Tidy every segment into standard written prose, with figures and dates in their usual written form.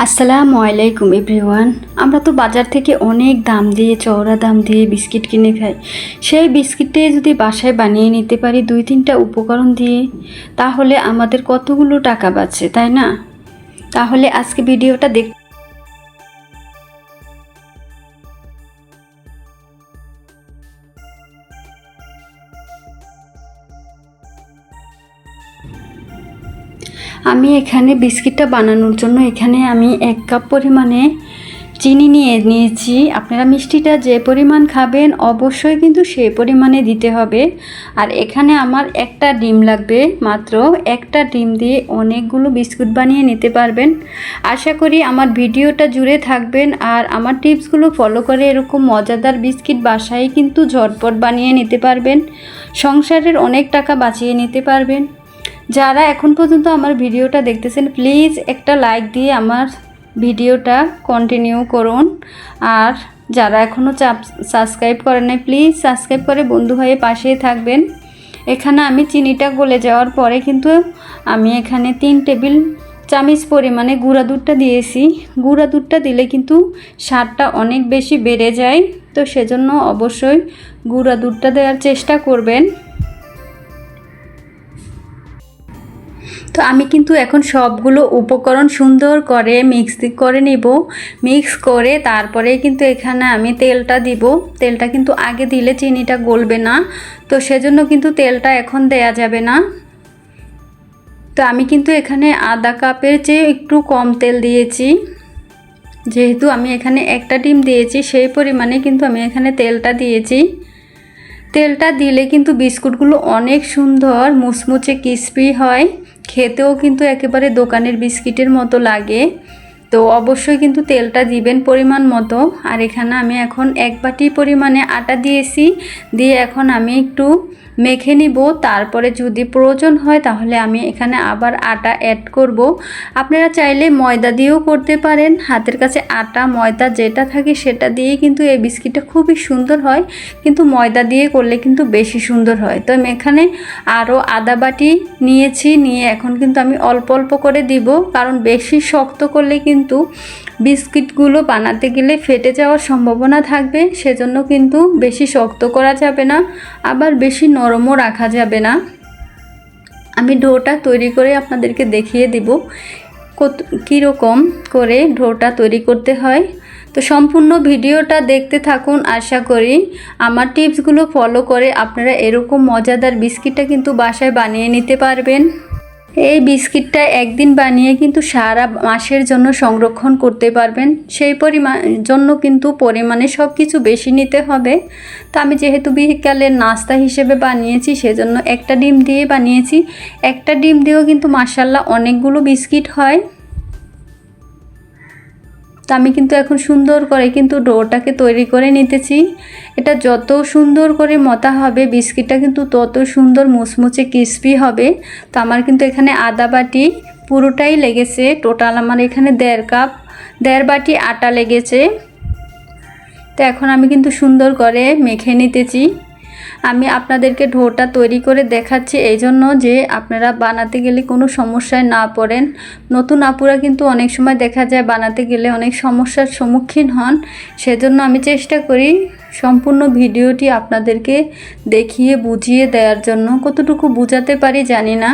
আসসালামু আলাইকুম এভরিওয়ান। আমরা তো বাজার থেকে অনেক দাম দিয়ে চওড়া দাম দিয়ে বিস্কিট কিনে খাই। সেই বিস্কিটে যদি বাসায় বানিয়ে নিতে পারি 2-3টা উপকরণ দিয়ে, তাহলে আমাদের কতগুলো টাকা বাঁচে, তাই না? তাহলে আজকে ভিডিওটা আমি এখানে বিস্কিটটা বানানোর জন্য এখানে আমি 1 কাপ পরিমাণে চিনি নিয়েছি। আপনারা মিষ্টিটা যে পরিমাণ খাবেন অবশ্যই কিন্তু সেই পরিমাণে দিতে হবে। আর এখানে আমার একটা ডিম লাগবে, মাত্র একটা ডিম দিয়ে অনেকগুলো বিস্কুট বানিয়ে নিতে পারবেন। আশা করি আমার ভিডিওটা জুড়ে থাকবেন আর আমার টিপসগুলো ফলো করে এরকম মজাদার বিস্কিট বাসায় কিন্তু ঝটপট বানিয়ে নিতে পারবেন। সংসারের অনেক টাকা বাঁচিয়ে নিতে পারবেন। যারা এখন পর্যন্ত আমার ভিডিওটা দেখতেছেন প্লিজ একটা লাইক দিয়ে আমার ভিডিওটা কন্টিনিউ করুন। আর যারা এখনও সাবস্ক্রাইব করেন নাই প্লিজ সাবস্ক্রাইব করে বন্ধু হয়ে পাশেই থাকবেন। এখানে আমি চিনিটা গলে যাওয়ার পরে কিন্তু আমি এখানে 3 টেবিল চামচ পরিমাণে গুঁড়া দুধটা দিয়েছি। গুঁড়া দুধটা দিলে কিন্তু স্বাদটা অনেক বেশি বেড়ে যায়, তো সেজন্য অবশ্যই গুঁড়া দুধটা দেওয়ার চেষ্টা করবেন। তো আমি কিন্তু এখন সবগুলো উপকরণ সুন্দর করে মিক্স করে নিব। মিক্স করে তারপরে কিন্তু এখানে আমি তেলটা দিব। তেলটা কিন্তু আগে দিলে চিনিটা গলবে না, তো সেজন্য কিন্তু তেলটা এখন দেয়া যাবে না। তো আমি কিন্তু এখানে আধা কাপের চেয়ে একটু কম তেল দিয়েছি। যেহেতু আমি এখানে একটা ডিম দিয়েছি সেই পরিমাণে কিন্তু আমি এখানে তেলটা দিয়েছি। তেলটা দিলে কিন্তু বিস্কুটগুলো অনেক সুন্দর মুচমুচে ক্রিস্পি হয়, খেতেও কিন্তু একেবারে দোকানের বিস্কিটের মতো লাগে। তো অবশ্যই কিন্তু তেলটা দিবেন পরিমাণ মতো। আর এখানে আমি এখন 1 বাটি পরিমাণে আটা দিয়েছি, দিয়ে এখন আমি একটু মেখে নিব। তারপরে যদি প্রয়োজন হয় তাহলে আমি এখানে আবার আটা অ্যাড করব। আপনারা চাইলে ময়দা দিয়েও করতে পারেন। হাতের কাছে আটা ময়দা যেটা থাকে সেটা দিয়েই কিন্তু এই বিস্কিটটা খুবই সুন্দর হয়, কিন্তু ময়দা দিয়ে করলে কিন্তু বেশি সুন্দর হয়। তো আমি এখানে আরও আধা বাটি নিয়েছি, নিয়ে এখন কিন্তু আমি অল্প অল্প করে দিব, কারণ বেশি শক্ত করলে কিন্তু বিস্কিটগুলো বানাতে গেলে ফেটে যাওয়ার সম্ভাবনা থাকবে। সেজন্য কিন্তু বেশি শক্ত করা যাবে না, আবার বেশি নরমও রাখা যাবে না। আমি ডোটা তৈরি করে আপনাদেরকে দেখিয়ে দিব কীরকম করে ডোটা তৈরি করতে হয়। তো সম্পূর্ণ ভিডিওটা দেখতে থাকুন। আশা করি আমার টিপসগুলো ফলো করে আপনারা এরকম মজাদার বিস্কিটটা কিন্তু বাসায় বানিয়ে নিতে পারবেন। এই বিস্কিটটা একদিন বানিয়ে কিন্তু সারা মাসের জন্য সংরক্ষণ করতে পারবেন। সেই জন্য কিন্তু পরিমাণে সব কিছু বেশি নিতে হবে। তো আমি যেহেতু বিকালের নাস্তা হিসেবে বানিয়েছি সেজন্য একটা ডিম দিয়ে বানিয়েছি। একটা ডিম দিয়েও কিন্তু মাশাআল্লাহ অনেকগুলো বিস্কিট হয়। তো আমি কিন্তু এখন সুন্দর করে কিন্তু ডোটাকে তৈরি করে নিতেছি। এটা যত সুন্দর করে মতা হবে বিস্কিটটা কিন্তু তত সুন্দর মুচমুচে ক্রিস্পি হবে। তো আমার কিন্তু এখানে আধা বাটি পুরোটাই লেগেছে। টোটাল আমার এখানে 1.5 বাটি আটা লেগেছে। তো এখন আমি কিন্তু সুন্দর করে মেখে নিতেছি। আমি আপনাদেরকে ডোটা তৈরি করে দেখাচ্ছি এই জন্য যে আপনারা বানাতে গেলে কোনো সমস্যায় না পড়েন। নতুন আপুরা কিন্তু অনেক সময় দেখা যায় বানাতে গেলে অনেক সমস্যার সম্মুখীন হন। সেজন্য আমি চেষ্টা করি সম্পূর্ণ ভিডিওটি আপনাদেরকে দেখিয়ে বুঝিয়ে দেওয়ার জন্য। কতটুকু বোঝাতে পারি জানি না।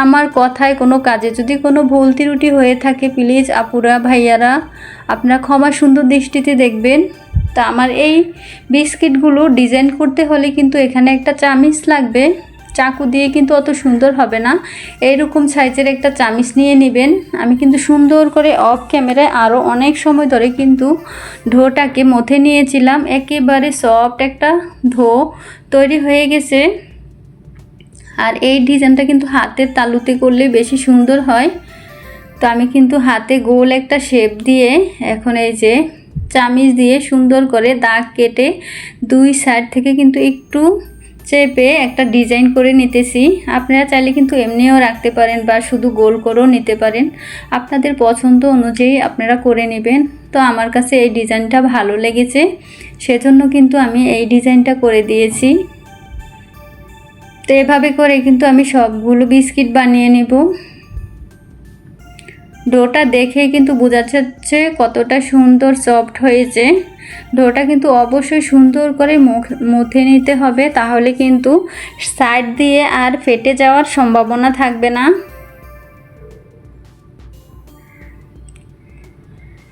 আমার কথায় কোনো কাজে যদি কোনো ভুল ত্রুটি হয়ে থাকে প্লিজ আপুরা ভাইয়ারা আপনারা ক্ষমা সুন্দর দৃষ্টিতে দেখবেন। তা আমার এই বিস্কিটগুলো ডিজাইন করতে হলে কিন্তু এখানে একটা চামিচ লাগবে। চাকু দিয়ে কিন্তু অত সুন্দর হবে না, এইরকম সাইজের একটা চামিচ নিয়ে নেবেন। আমি কিন্তু সুন্দর করে অফ ক্যামেরায় আরও অনেক সময় ধরে কিন্তু ডোটাকে মথে নিয়েছিলাম। একেবারে সফট একটা ডো তৈরি হয়ে গেছে। আর এই ডিজাইনটা কিন্তু হাতের তালুতে করলে বেশি সুন্দর হয়। তো আমি কিন্তু হাতে গোল একটা শেপ দিয়ে এখন এই যে চামিচ দিয়ে সুন্দর করে দাগ কেটে 2 সাইড থেকে কিন্তু একটু চেপে একটা ডিজাইন করে নিতেছি। আপনারা চাইলে কিন্তু এমনিও রাখতে পারেন বা শুধু গোল করেও নিতে পারেন, আপনাদের পছন্দ অনুযায়ী আপনারা করে নেবেন। তো আমার কাছে এই ডিজাইনটা ভালো লেগেছে সেজন্য কিন্তু আমি এই ডিজাইনটা করে দিয়েছি। তো এভাবে করে কিন্তু আমি সবগুলো বিস্কিট বানিয়ে নেব। ডোটা দেখে কিন্তু বোঝা যাচ্ছে কতটা সুন্দর সফট হয়েছে। ডোটা কিন্তু অবশ্যই সুন্দর করে মুথে নিতে হবে, তাহলে কিন্তু সাইড দিয়ে আর ফেটে যাওয়ার সম্ভাবনা থাকবে না।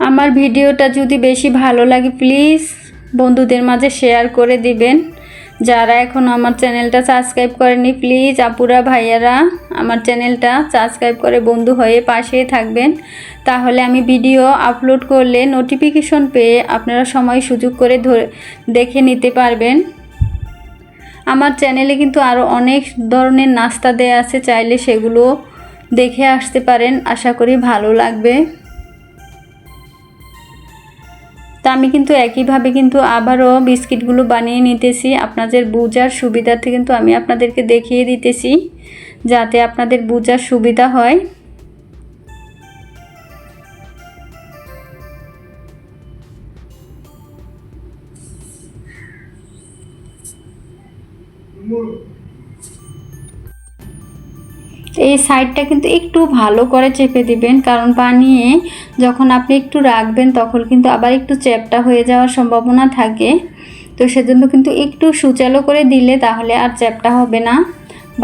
আমার ভিডিওটা যদি বেশি ভালো লাগে প্লিজ বন্ধুদের মাঝে শেয়ার করে দিবেন। যারা এখনও আমার চ্যানেলটা সাবস্ক্রাইব করেনি প্লিজ আপুরা ভাইয়ারা আমার চ্যানেলটা সাবস্ক্রাইব করে বন্ধু হয়ে পাশেই থাকবেন, তাহলে আমি ভিডিও আপলোড করলে নোটিফিকেশন পেয়ে আপনারা সময় সুযোগ করে দেখে নিতে পারবেন। আমার চ্যানেলে কিন্তু আরও অনেক ধরনের নাস্তা দেয়া আছে, চাইলে সেগুলো দেখে আসতে পারেন, আশা করি ভালো লাগবে। তা আমি কিন্তু একইভাবে কিন্তু আবারও বিস্কিটগুলো বানিয়ে নিতেছি। আপনাদের বোঝার সুবিধার্থে কিন্তু আমি আপনাদেরকে দেখিয়ে দিতেছি, যাতে আপনাদের বোঝার সুবিধা হয়। এই সাইডটা কিন্তু একটু ভালো করে চেপে দিবেন, কারণ বানিয়ে যখন আপনি একটু রাখবেন তখন কিন্তু আবার একটু চ্যাপটা হয়ে যাওয়ার সম্ভাবনা থাকে। তো সেজন্য কিন্তু একটু সুচালো করে দিলে তাহলে আর চ্যাপটা হবে না,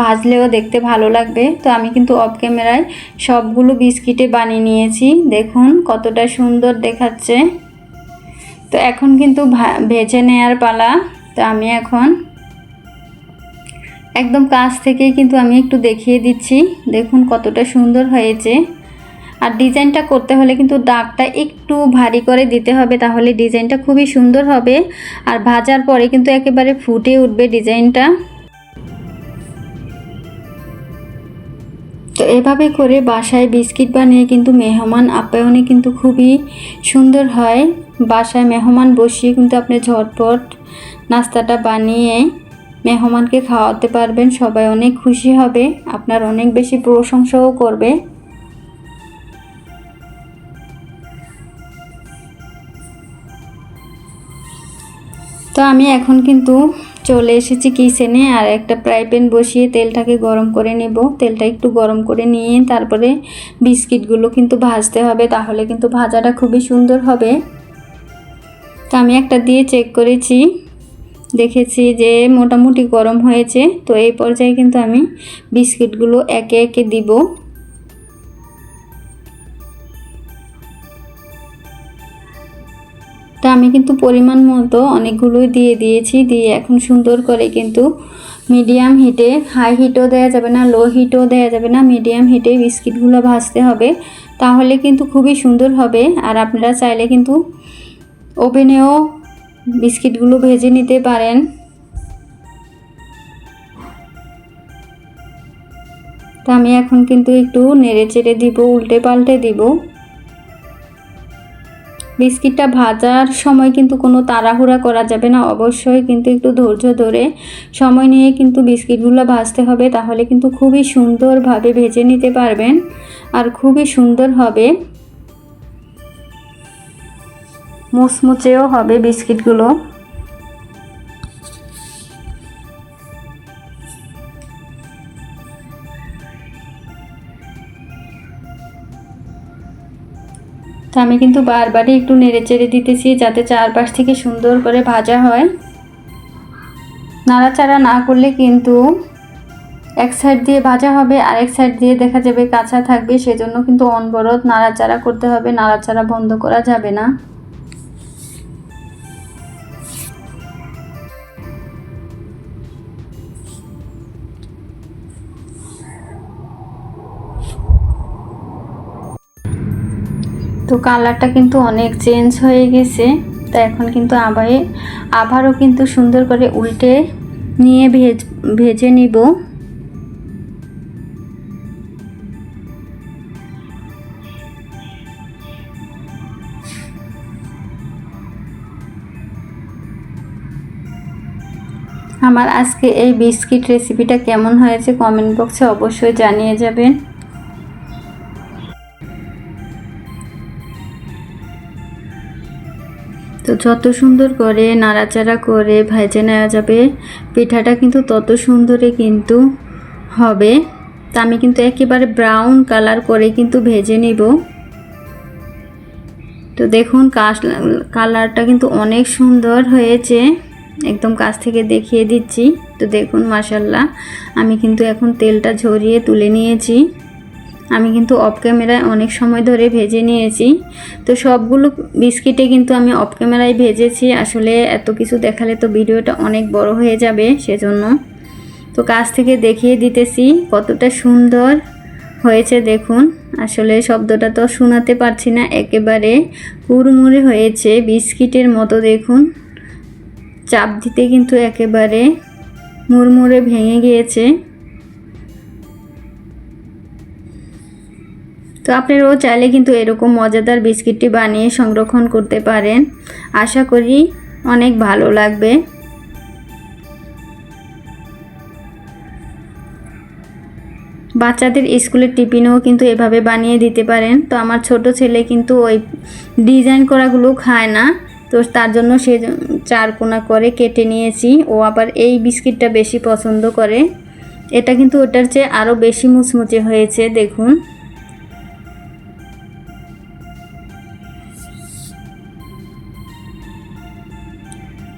ভাজলেও দেখতে ভালো লাগবে। তো আমি কিন্তু অফ ক্যামেরায় সবগুলো বিস্কিটে বানিয়ে নিয়েছি, দেখুন কতটা সুন্দর দেখাচ্ছে। তো এখন কিন্তু ভেজে নেওয়ার পালা। তো আমি এখন একদম কাছ থেকেই কিন্তু আমি একটু দেখিয়ে দিচ্ছি, দেখুন কতটা সুন্দর হয়েছে। আর ডিজাইনটা করতে হলে কিন্তু দাগটা একটু ভারী করে দিতে হবে, তাহলে ডিজাইনটা খুবই সুন্দর হবে। আর ভাজার পরে কিন্তু একেবারে ফুটে উঠবে ডিজাইনটা। তো এভাবে করে বাসায় বিস্কিট বানিয়ে কিন্তু মেহমান আপ্যায়নে কিন্তু খুবই সুন্দর হয়। বাসায় মেহমান বসিয়ে কিন্তু আপনি ঝটপট নাস্তাটা বানিয়ে মেহমানকে খাওয়াতে পারবেন, সবাই অনেক খুশি হবে, আপনার অনেক বেশি প্রশংসাও করবে। তো আমি এখন কিন্তু চলে এসেছি কিচেনে, আর একটা ফ্রাই প্যান বসিয়ে তেলটাকে গরম করে নেব। তেলটা একটু গরম করে নিয়ে তারপরে বিস্কিটগুলো কিন্তু ভাজতে হবে, তাহলে কিন্তু ভাজাটা খুবই সুন্দর হবে। তো আমি একটা দিয়ে চেক করেছি, দেখেছি যে মোটামুটি গরম হয়েছে। তো এই পর্যায়ে কিন্তু আমি বিস্কিটগুলো একে একে দিব। তা আমি কিন্তু পরিমাণ মতো অনেকগুলোই দিয়ে দিয়েছি, দিয়ে এখন সুন্দর করে কিন্তু মিডিয়াম হিটে, হাই হিটও দেওয়া যাবে না, লো হিটও দেওয়া যাবে না, মিডিয়াম হিটে বিস্কিটগুলো ভাজতে হবে, তাহলে কিন্তু খুবই সুন্দর হবে। আর আপনারা চাইলে কিন্তু ওভেনেও বিস্কিটগুলো ভেজে নিতে পারেন। তো আমি এখন কিন্তু একটু নেড়ে চেড়ে দিব, উল্টে পাল্টে দিব। বিস্কিটটা ভাজার সময় কিন্তু কোনো তাড়াহুড়া করা যাবে না, অবশ্যই কিন্তু একটু ধৈর্য ধরে সময় নিয়ে কিন্তু বিস্কিটগুলো ভাজতে হবে, তাহলে কিন্তু খুবই সুন্দরভাবে ভেজে নিতে পারবেন আর খুবই সুন্দর হবে, মুচমুচেও হবে বিস্কিটগুলো। তো আমি কিন্তু বারবারই একটু নেড়ে চেড়ে দিতেছি, যাতে চারপাশ থেকে সুন্দর করে ভাজা হয়। নাড়াচাড়া না করলে কিন্তু এক সাইড দিয়ে ভাজা হবে আর এক সাইড দিয়ে দেখা যাবে কাঁচা থাকবে, সেজন্য কিন্তু অনবরত নাড়াচাড়া করতে হবে, নাড়াচাড়া বন্ধ করা যাবে না। তো কালারটা কিন্তু অনেক চেঞ্জ হয়ে গেছে। তো এখন কিন্তু আবারও কিন্তু সুন্দর করে উল্টে নিয়ে ভেজে নিব। আমার আজকে এই বিস্কিট রেসিপিটা কেমন হয়েছে কমেন্ট বক্সে অবশ্যই জানিয়ে যাবেন। তো যত সুন্দর করে নাড়াচাড়া করে ভেজে নেওয়া যাবে পিঠাটা কিন্তু তত সুন্দরই কিন্তু হবে। তা আমি কিন্তু একেবারে ব্রাউন কালার করে কিন্তু ভেজে নিব। তো দেখুন কালারটা কিন্তু অনেক সুন্দর হয়েছে, একদম কাছ থেকে দেখিয়ে দিচ্ছি। তো দেখুন মাশাল্লাহ, আমি কিন্তু এখন তেলটা ঝরিয়ে তুলে নিয়েছি। আমি কিন্তু অফ ক্যামেরায় অনেক সময় ধরে ভেজে নিয়েছি। তো সবগুলো বিস্কিটে কিন্তু আমি অফ ক্যামেরায় ভেজেছি, আসলে এত কিছু দেখালে তো ভিডিওটা অনেক বড় হয়ে যাবে, সেজন্য। তো কাছ থেকে দেখিয়ে দিতেছি কতটা সুন্দর হয়েছে দেখুন। আসলে শব্দটা তো শোনাতে পারছি না, একেবারে হুড়মুড়ে হয়েছে বিস্কিটের মতো দেখুন। চাপ দিতে কিন্তু একেবারে মুড়মুড়ে ভেঙে গিয়েছে। তো আপনারাও চাইলে কিন্তু এরকম মজাদার বিস্কিটটি বানিয়ে সংরক্ষণ করতে পারেন, আশা করি অনেক ভালো লাগবে। বাচ্চাদের স্কুলের টিফিনেও কিন্তু এভাবে বানিয়ে দিতে পারেন। তো আমার ছোট ছেলে কিন্তু ওই ডিজাইন করাগুলো খায় না, তো তার জন্য সে চারকোনা করে কেটে নিয়েছি। ও আবার এই বিস্কিটটা বেশি পছন্দ করে। এটা কিন্তু ওটার চেয়ে আরও বেশি মুচমুচে হয়েছে দেখুন।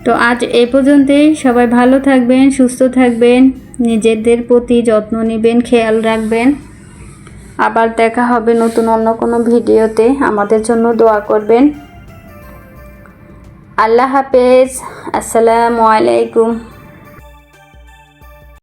তো আজ এই পর্যন্তই। সবাই ভালো থাকবেন, সুস্থ থাকবেন, নিজেদের প্রতি যত্ন নেবেন, খেয়াল রাখবেন। আবার দেখা হবে নতুন অন্য কোনো ভিডিওতে। আমাদের জন্য দোয়া করবেন। আল্লাহ হাফেজ। আসসালামু আলাইকুম।